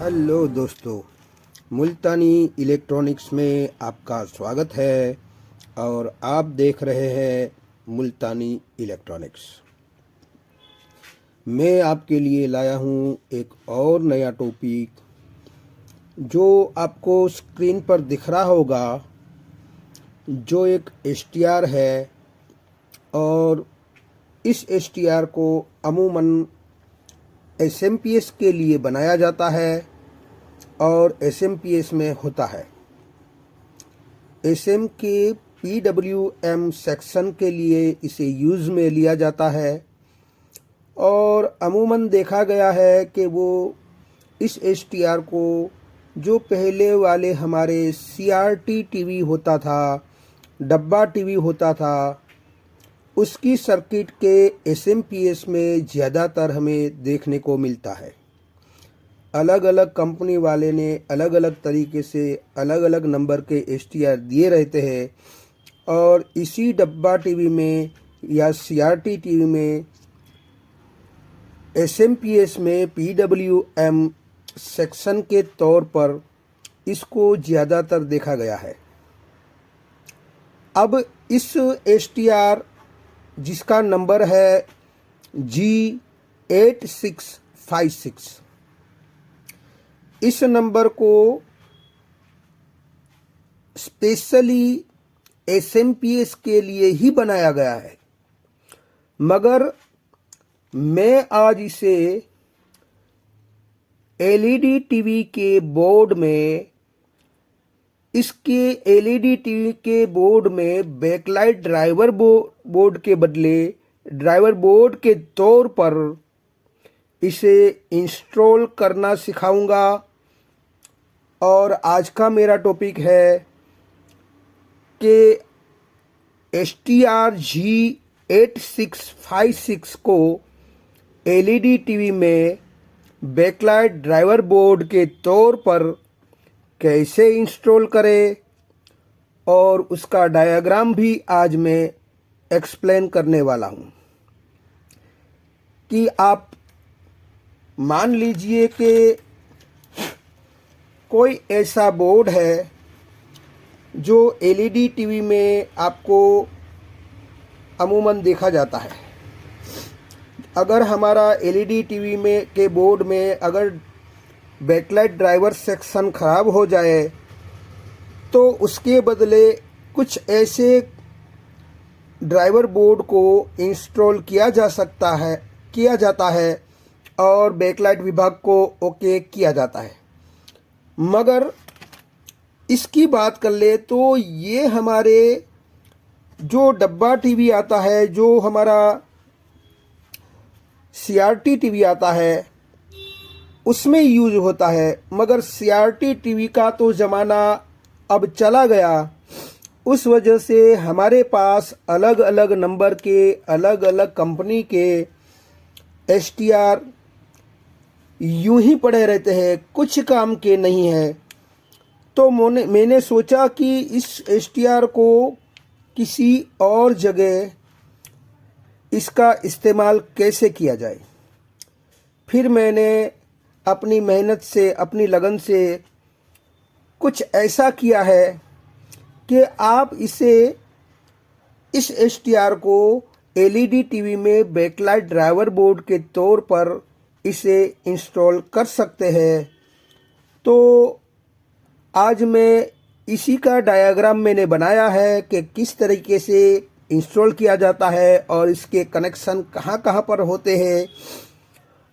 Hello दोस्तों, मुल्तानी electronics में आपका स्वागत है और आप देख रहे हैं मुल्तानी इलेक्ट्रॉनिक्स। मैं आपके लिए लाया हूँ एक और नया टॉपिक जो आपको स्क्रीन पर दिख रहा होगा, जो एक एसटीआर है। और इस एसटीआर को अमूमन एसएमपीएस के लिए बनाया जाता है और एसएमपीएस में होता है। एसएम के पीडब्ल्यूएम सेक्शन के लिए इसे यूज़ में लिया जाता है और अमूमन देखा गया है कि वो इस एसटीआर को जो पहले वाले हमारे सीआरटी टीवी होता था, डब्बा टीवी होता था, उसकी सर्किट के एसएमपीएस में ज़्यादातर हमें देखने को मिलता है। अलग अलग कंपनी वाले ने अलग अलग तरीके से अलग अलग नंबर के एसटीआर दिए रहते हैं और इसी डब्बा टीवी में या सीआरटी टीवी में एसएमपीएस में पीडब्ल्यूएम सेक्शन के तौर पर इसको ज़्यादातर देखा गया है। अब इस एसटीआर जिसका नंबर है G8656, इस नंबर को स्पेशली एसएमपीएस के लिए ही बनाया गया है, मगर मैं आज इसे एलईडी टीवी के बोर्ड में, इसके एलईडी टीवी के बोर्ड में बैकलाइट ड्राइवर बोर्ड के बदले ड्राइवर बोर्ड के तौर पर इसे इंस्टॉल करना सिखाऊंगा। और आज का मेरा टॉपिक है कि एसटीआर G8656 को एलईडी टीवी में बैकलाइट ड्राइवर बोर्ड के तौर पर कैसे इंस्टॉल करें और उसका डायग्राम भी आज मैं एक्सप्लेन करने वाला हूं। कि आप मान लीजिए कि कोई ऐसा बोर्ड है जो एलईडी टीवी में आपको अमूमन देखा जाता है। अगर हमारा एलईडी टीवी में के बोर्ड में अगर बैकलाइट ड्राइवर सेक्शन ख़राब हो जाए तो उसके बदले कुछ ऐसे ड्राइवर बोर्ड को इंस्टॉल किया जाता है और बैकलाइट विभाग को ओके किया जाता है। मगर इसकी बात कर ले तो ये हमारे जो डब्बा टीवी आता है, जो हमारा सीआरटी टीवी आता है, उसमें यूज होता है। मगर सीआरटी टीवी का तो ज़माना अब चला गया। उस वजह से हमारे पास अलग अलग नंबर के अलग अलग कंपनी के एसटीआर यूं ही पड़े रहते हैं, कुछ काम के नहीं हैं। तो मैंने सोचा कि इस एसटीआर को किसी और जगह इसका इस्तेमाल कैसे किया जाए। फिर मैंने अपनी मेहनत से, अपनी लगन से कुछ ऐसा किया है कि आप इस एसटीआर को एलईडी टीवी में बैकलाइट ड्राइवर बोर्ड के तौर पर इसे इंस्टॉल कर सकते हैं। तो आज मैं इसी का डायग्राम मैंने बनाया है कि किस तरीके से इंस्टॉल किया जाता है और इसके कनेक्शन कहाँ कहाँ पर होते हैं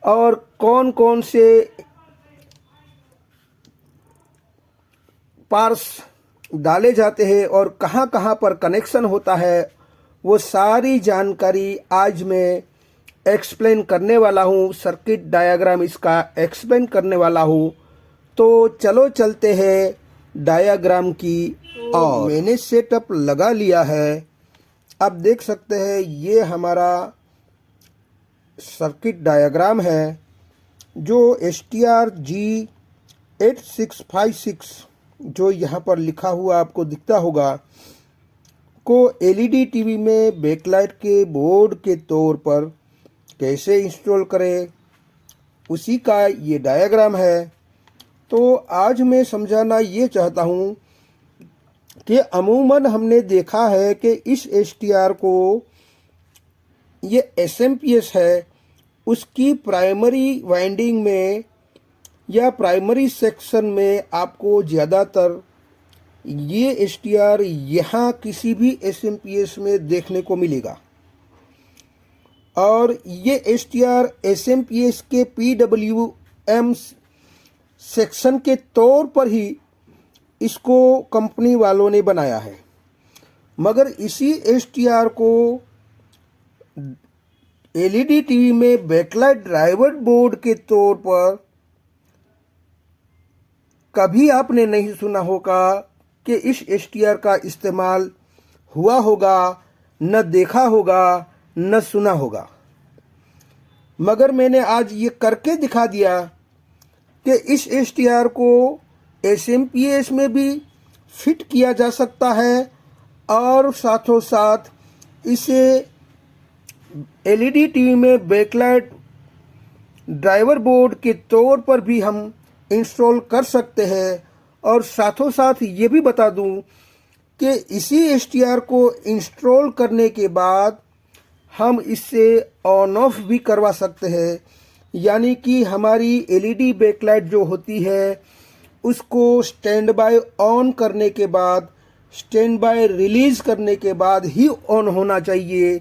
और कौन कौन से पार्ट्स डाले जाते हैं और कहाँ कहाँ पर कनेक्शन होता है, वो सारी जानकारी आज मैं एक्सप्लेन करने वाला हूँ। सर्किट डायग्राम इसका एक्सप्लेन करने वाला हूँ। तो चलो चलते हैं डायग्राम की और मैंने सेटअप लगा लिया है। आप देख सकते हैं ये हमारा सर्किट डायग्राम है जो एसटीआर G8656 जो यहाँ पर लिखा हुआ आपको दिखता होगा को एलईडी टीवी में बैकलाइट के बोर्ड के तौर पर कैसे इंस्टॉल करें, उसी का ये डायग्राम है। तो आज मैं समझाना ये चाहता हूँ कि अमूमन हमने देखा है कि इस एसटीआर को, ये एसएमपीएस है, उसकी प्राइमरी वाइंडिंग में या प्राइमरी सेक्शन में आपको ज़्यादातर ये एसटीआर यहाँ किसी भी एसएमपीएस में देखने को मिलेगा। और ये एसटीआर एसएमपीएस के पीडब्ल्यूएम सेक्शन के तौर पर ही इसको कंपनी वालों ने बनाया है, मगर इसी एसटीआर को एलईडी टीवी में बैकलाइट ड्राइवर बोर्ड के तौर पर कभी आपने नहीं सुना होगा कि इस एसटीआर का इस्तेमाल हुआ होगा, न देखा होगा, न सुना होगा। मगर मैंने आज ये करके दिखा दिया कि इस एसटीआर को एसएमपीएस में भी फिट किया जा सकता है और साथों साथ इसे एलईडी टीवी में बैकलाइट ड्राइवर बोर्ड के तौर पर भी हम इंस्टॉल कर सकते हैं। और साथों साथ ये भी बता दूं कि इसी एसटीआर को इंस्टॉल करने के बाद हम इससे ऑन ऑफ भी करवा सकते हैं, यानी कि हमारी एलईडी बैकलाइट जो होती है उसको स्टैंड बाय ऑन करने के बाद, स्टैंड बाय रिलीज़ करने के बाद ही ऑन होना चाहिए।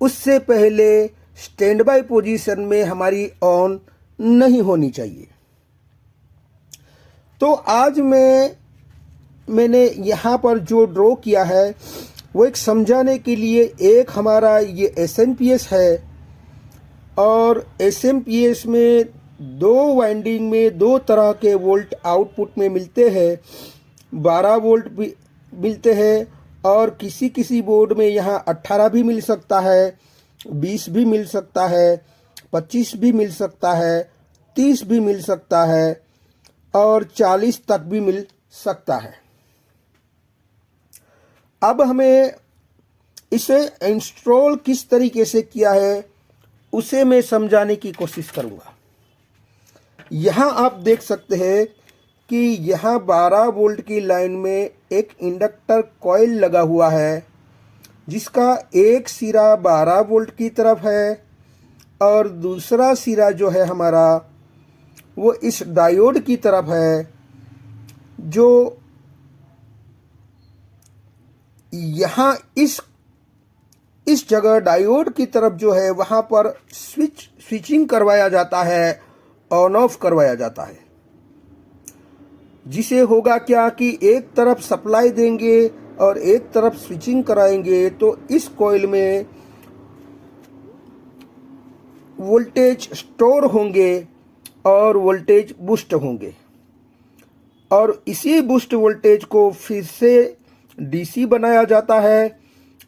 उससे पहले स्टैंड बाय पोजीशन में हमारी ऑन नहीं होनी चाहिए। तो आज मैंने यहाँ पर जो ड्रॉ किया है वो एक समझाने के लिए, एक हमारा ये एसएमपीएस है और एसएमपीएस में दो वाइंडिंग में दो तरह के वोल्ट आउटपुट में मिलते हैं। 12 वोल्ट भी मिलते हैं और किसी किसी बोर्ड में यहाँ 18 भी मिल सकता है, 20 भी मिल सकता है, 25 भी मिल सकता है, 30 भी मिल सकता है और 40 तक भी मिल सकता है। अब हमें इसे इंस्टॉल किस तरीके से किया है उसे मैं समझाने की कोशिश करूंगा। यहाँ आप देख सकते हैं कि यहाँ 12 वोल्ट की लाइन में एक इंडक्टर कॉइल लगा हुआ है, जिसका एक सिरा 12 वोल्ट की तरफ है और दूसरा सिरा जो है हमारा वो इस डायोड की तरफ है, जो यहाँ इस जगह डायोड की तरफ जो है वहाँ पर स्विचिंग करवाया जाता है, ऑन ऑफ करवाया जाता है। जिसे होगा क्या कि एक तरफ सप्लाई देंगे और एक तरफ स्विचिंग कराएंगे तो इस कॉइल में वोल्टेज स्टोर होंगे और वोल्टेज बूस्ट होंगे और इसी बूस्ट वोल्टेज को फिर से डीसी बनाया जाता है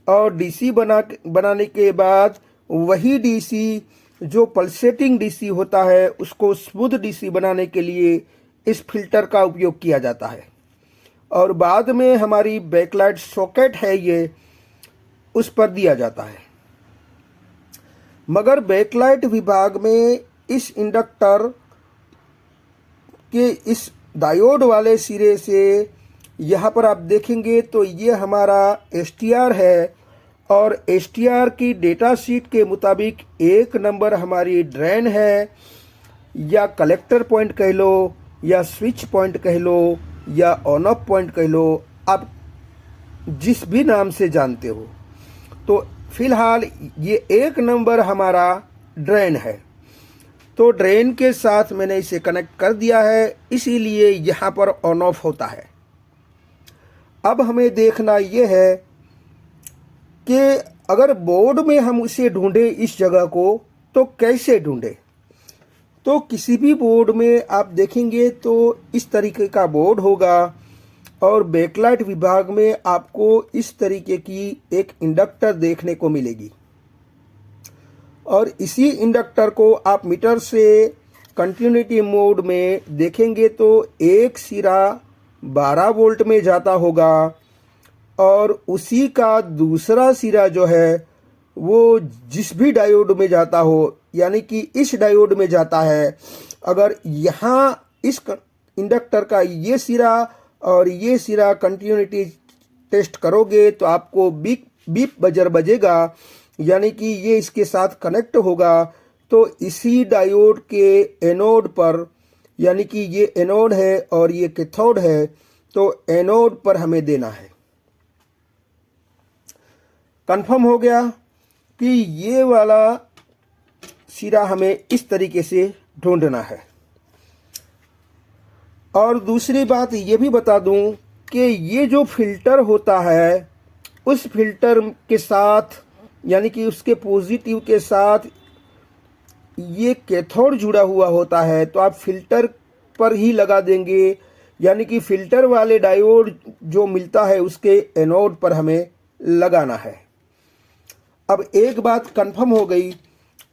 और डीसी बनाने के बाद वही डीसी जो पल्सेटिंग डीसी होता है उसको स्मूथ डीसी बनाने के लिए इस फिल्टर का उपयोग किया जाता है। और बाद में हमारी बैकलाइट सॉकेट है ये, उस पर दिया जाता है। मगर बैकलाइट विभाग में इस इंडक्टर के इस डायोड वाले सिरे से यहाँ पर आप देखेंगे तो ये हमारा एसटीआर है और एसटीआर की डेटा शीट के मुताबिक 1 नंबर हमारी ड्रेन है या कलेक्टर पॉइंट कह लो या स्विच पॉइंट कह लो या ऑन ऑफ पॉइंट कह लो, आप जिस भी नाम से जानते हो। तो फिलहाल ये 1 नंबर हमारा ड्रेन है, तो ड्रेन के साथ मैंने इसे कनेक्ट कर दिया है, इसीलिए यहाँ पर ऑन ऑफ होता है। अब हमें देखना ये है कि अगर बोर्ड में हम उसे ढूंढें इस जगह को तो कैसे ढूंढें। तो किसी भी बोर्ड में आप देखेंगे तो इस तरीके का बोर्ड होगा और बैकलाइट विभाग में आपको इस तरीके की एक इंडक्टर देखने को मिलेगी और इसी इंडक्टर को आप मीटर से कंटिन्यूटी मोड में देखेंगे तो एक सिरा 12 वोल्ट में जाता होगा और उसी का दूसरा सिरा जो है वो जिस भी डायोड में जाता हो, यानी कि इस डायोड में जाता है। अगर यहाँ इंडक्टर का ये सिरा और ये सिरा कंटिन्यूटी टेस्ट करोगे तो आपको बीप बीप बजर बजेगा, यानी कि ये इसके साथ कनेक्ट होगा। तो इसी डायोड के एनोड पर, यानी कि ये एनोड है और ये कैथोड है, तो एनोड पर हमें देना है। कंफर्म हो गया कि ये वाला सिरा हमें इस तरीके से ढूंढना है। और दूसरी बात ये भी बता दूं कि ये जो फिल्टर होता है, उस फिल्टर के साथ, यानी कि उसके पॉजिटिव के साथ ये कैथोड जुड़ा हुआ होता है, तो आप फिल्टर पर ही लगा देंगे, यानी कि फिल्टर वाले डायोड जो मिलता है उसके एनोड पर हमें लगाना है। अब एक बात कंफर्म हो गई।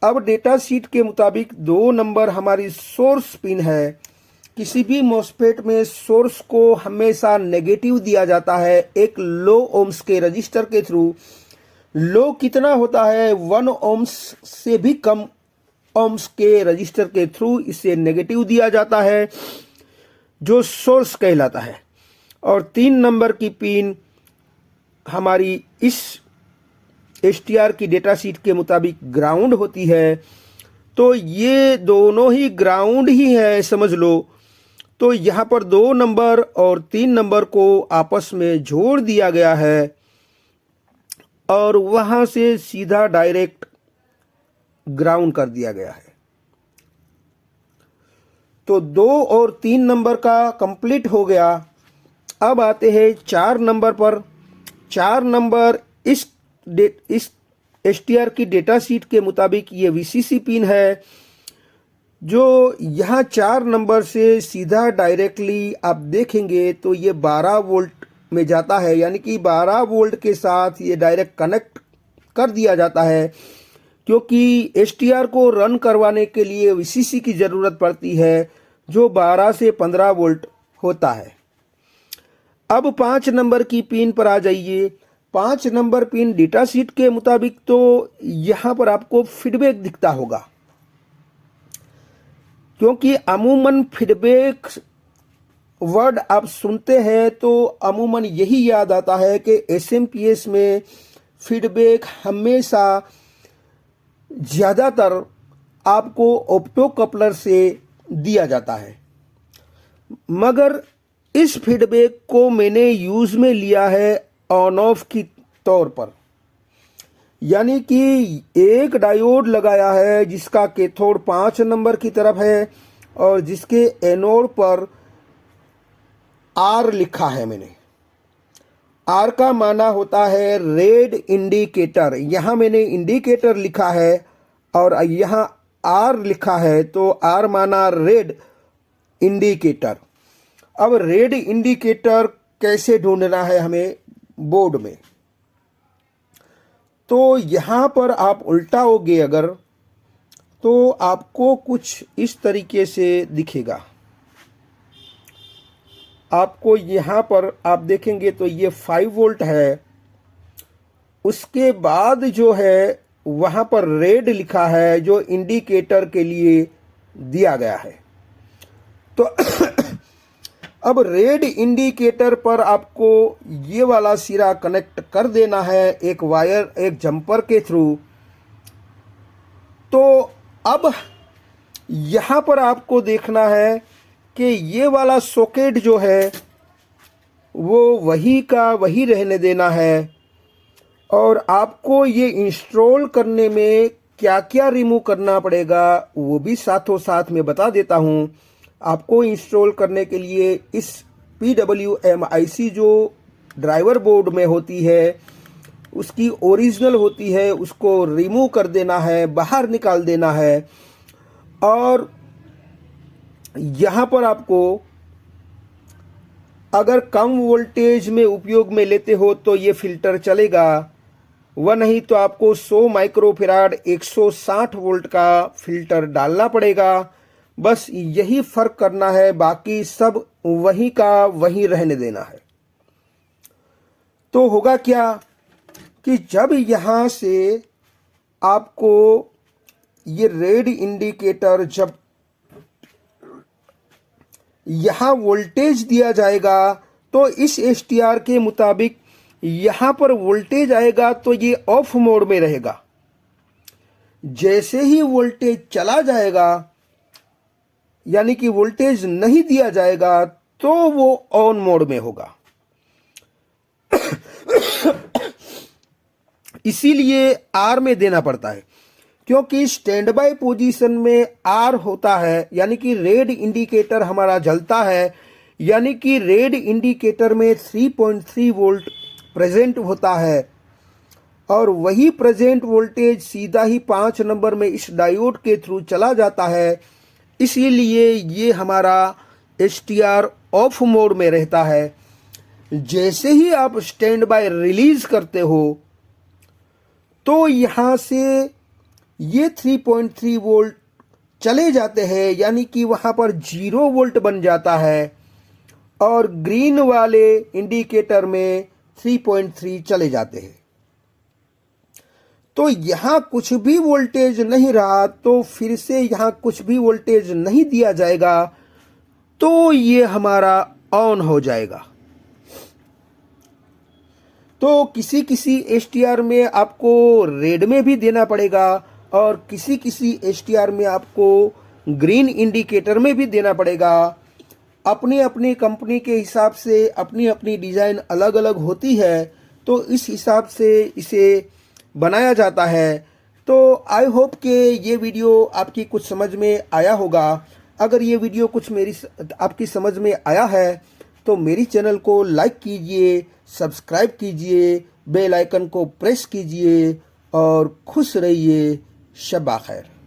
अब डेटा शीट के मुताबिक 2 नंबर हमारी सोर्स पिन है। किसी भी मॉस्फेट में सोर्स को हमेशा नेगेटिव दिया जाता है एक लो ओम्स के रजिस्टर के थ्रू। लो कितना होता है? 1 ओम्स से भी कम ओम्स के रजिस्टर के थ्रू इसे नेगेटिव दिया जाता है, जो सोर्स कहलाता है। और 3 नंबर की पिन हमारी इस एसटीआर की डेटा शीट के मुताबिक ग्राउंड होती है। तो ये दोनों ही ग्राउंड ही है समझ लो। तो यहाँ पर 2 नंबर और 3 नंबर को आपस में जोड़ दिया गया है और वहां से सीधा डायरेक्ट ग्राउंड कर दिया गया है। तो 2 और 3 नंबर का कंप्लीट हो गया। अब आते हैं 4 नंबर पर। 4 नंबर इस एसटीआर की डेटा शीट के मुताबिक ये वीसीसी पिन है, जो यहाँ 4 नंबर से सीधा डायरेक्टली आप देखेंगे तो ये 12 वोल्ट में जाता है, यानी कि 12 वोल्ट के साथ ये डायरेक्ट कनेक्ट कर दिया जाता है, क्योंकि एसटीआर को रन करवाने के लिए वीसीसी की ज़रूरत पड़ती है जो 12 से 15 वोल्ट होता है। अब 5 नंबर की पिन पर आ जाइए। 5 नंबर पिन डेटा शीट के मुताबिक तो यहाँ पर आपको फीडबैक दिखता होगा, क्योंकि अमूमन फीडबैक वर्ड आप सुनते हैं तो अमूमन यही याद आता है कि एसएमपीएस में फीडबैक हमेशा ज़्यादातर आपको ऑप्टो कपलर से दिया जाता है, मगर इस फीडबैक को मैंने यूज़ में लिया है ऑन ऑफ की तौर पर। यानी कि एक डायोड लगाया है जिसका कैथोड 5 नंबर की तरफ है और जिसके एनोड पर आर लिखा है मैंने। आर का माना होता है रेड इंडिकेटर। यहाँ मैंने इंडिकेटर लिखा है और यहाँ आर लिखा है, तो आर माना रेड इंडिकेटर। अब रेड इंडिकेटर कैसे ढूंढना है हमें बोर्ड में? तो यहाँ पर आप उल्टाओगे अगर, तो आपको कुछ इस तरीके से दिखेगा। आपको यहाँ पर आप देखेंगे तो ये 5 वोल्ट है, उसके बाद जो है वहाँ पर रेड लिखा है जो इंडिकेटर के लिए दिया गया है। तो अब रेड इंडिकेटर पर आपको ये वाला सिरा कनेक्ट कर देना है एक वायर, एक जंपर के थ्रू। तो अब यहाँ पर आपको देखना है कि ये वाला सॉकेट जो है वो वही का वही रहने देना है, और आपको ये इंस्टॉल करने में क्या क्या रिमूव करना पड़ेगा वो भी साथों साथ में बता देता हूँ। आपको इंस्टॉल करने के लिए इस PWM IC जो ड्राइवर बोर्ड में होती है, उसकी ओरिजिनल होती है, उसको रिमूव कर देना है, बाहर निकाल देना है। और यहाँ पर आपको अगर कम वोल्टेज में उपयोग में लेते हो तो ये फिल्टर चलेगा, वह नहीं तो आपको 100 माइक्रोफेराड 160 वोल्ट का फिल्टर डालना पड़ेगा। बस यही फर्क करना है, बाकी सब वही का वही रहने देना है। तो होगा क्या कि जब यहाँ से आपको ये रेड इंडिकेटर जब यहाँ वोल्टेज दिया जाएगा तो इस STR के मुताबिक यहाँ पर वोल्टेज आएगा तो ये ऑफ मोड में रहेगा। जैसे ही वोल्टेज चला जाएगा यानी कि वोल्टेज नहीं दिया जाएगा तो वो ऑन मोड में होगा। इसीलिए R में देना पड़ता है, क्योंकि स्टैंड बाय पोजीशन में R होता है यानी कि रेड इंडिकेटर हमारा जलता है, यानी कि रेड इंडिकेटर में 3.3 वोल्ट प्रेजेंट होता है और वही प्रेजेंट वोल्टेज सीधा ही 5 नंबर में इस डायोड के थ्रू चला जाता है। इसीलिए ये हमारा STR ऑफ मोड में रहता है। जैसे ही आप स्टैंड बाय रिलीज करते हो तो यहाँ से ये 3.3 वोल्ट चले जाते हैं, यानी कि वहाँ पर 0 वोल्ट बन जाता है और ग्रीन वाले इंडिकेटर में 3.3 चले जाते हैं। तो यहाँ कुछ भी वोल्टेज नहीं रहा तो फिर से यहाँ कुछ भी वोल्टेज नहीं दिया जाएगा तो ये हमारा ऑन हो जाएगा। तो किसी किसी STR में आपको रेड में भी देना पड़ेगा और किसी किसी STR में आपको ग्रीन इंडिकेटर में भी देना पड़ेगा। अपनी अपनी कंपनी के हिसाब से अपनी अपनी डिज़ाइन अलग अलग होती है, तो इस हिसाब से इसे बनाया जाता है। तो आई होप कि ये वीडियो आपकी कुछ समझ में आया होगा। अगर ये वीडियो कुछ आपकी समझ में आया है तो मेरी चैनल को लाइक कीजिए, सब्सक्राइब कीजिए, बेल आइकन को प्रेस कीजिए और खुश रहिए। शब्बा खैर।